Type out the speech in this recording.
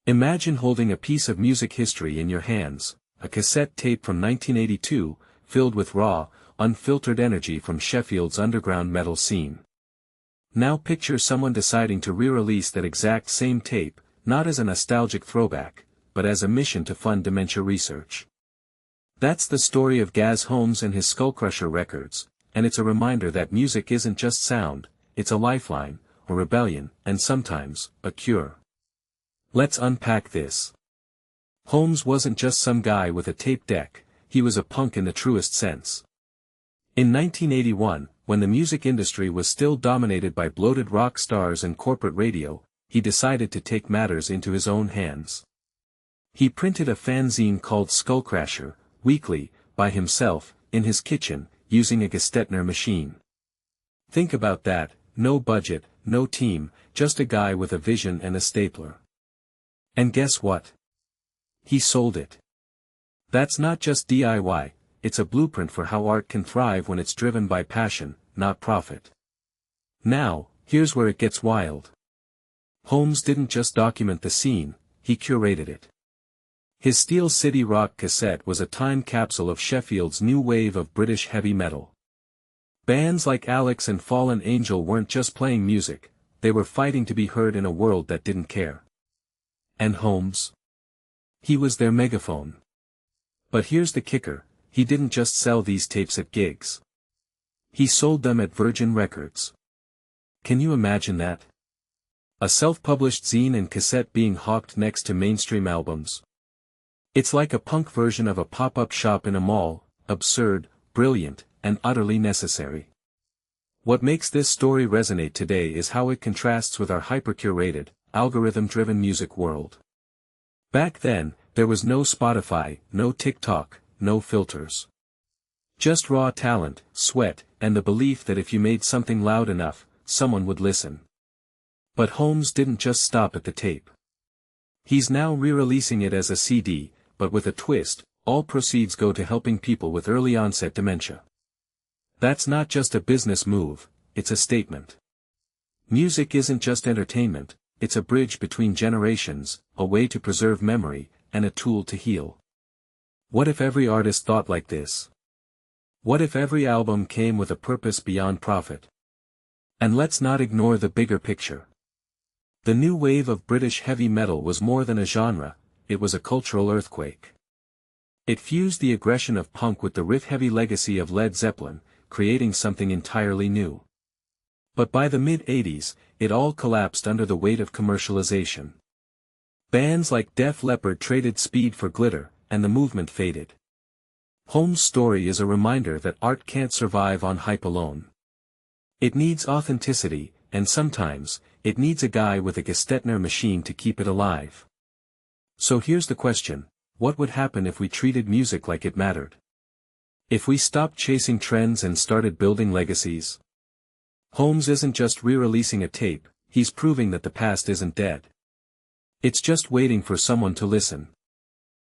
Imagine holding a piece of music history in your hands, a cassette tape from 1982, filled with raw, unfiltered energy from Sheffield's underground metal scene. Now picture someone deciding to re-release that exact same tape, not as a nostalgic throwback, but as a mission to fund dementia research. That's the story of Gaz Holmes and his Skullcrusher Records, and it's a reminder that music isn't just sound, it's a lifeline, a rebellion, and sometimes, a cure. Let's unpack this. Holmes wasn't just some guy with a tape deck, he was a punk in the truest sense. In 1981, when the music industry was still dominated by bloated rock stars and corporate radio, he decided to take matters into his own hands. He printed a fanzine called Skullcrusher, weekly, by himself, in his kitchen, using a Gestetner machine. Think about that, no budget, no team, just a guy with a vision and a stapler. And guess what? He sold it. That's not just DIY, it's a blueprint for how art can thrive when it's driven by passion, not profit. Now, here's where it gets wild. Holmes didn't just document the scene, he curated it. His Steel City Rock cassette was a time capsule of Sheffield's new wave of British heavy metal. Bands like Alyx and Fallen Angel weren't just playing music, they were fighting to be heard in a world that didn't care. And Holmes? He was their megaphone. But here's the kicker, he didn't just sell these tapes at gigs. He sold them at Virgin Records. Can you imagine that? A self-published zine and cassette being hawked next to mainstream albums. It's like a punk version of a pop-up shop in a mall, absurd, brilliant, and utterly necessary. What makes this story resonate today is how it contrasts with our hyper-curated, algorithm-driven music world. Back then, there was no Spotify, no TikTok, no filters. Just raw talent, sweat, and the belief that if you made something loud enough, someone would listen. But Holmes didn't just stop at the tape. He's now re-releasing it as a CD, but with a twist, all proceeds go to helping people with early onset dementia. That's not just a business move, it's a statement. Music isn't just entertainment, it's a bridge between generations, a way to preserve memory, and a tool to heal. What if every artist thought like this? What if every album came with a purpose beyond profit? And let's not ignore the bigger picture. The new wave of British heavy metal was more than a genre, it was a cultural earthquake. It fused the aggression of punk with the riff-heavy legacy of Led Zeppelin, creating something entirely new. But by the mid-80s, it all collapsed under the weight of commercialization. Bands like Def Leppard traded speed for glitter, and the movement faded. Holmes' story is a reminder that art can't survive on hype alone. It needs authenticity, and sometimes, it needs a guy with a Gestetner machine to keep it alive. So here's the question, what would happen if we treated music like it mattered? If we stopped chasing trends and started building legacies? Holmes isn't just re-releasing a tape, he's proving that the past isn't dead. It's just waiting for someone to listen.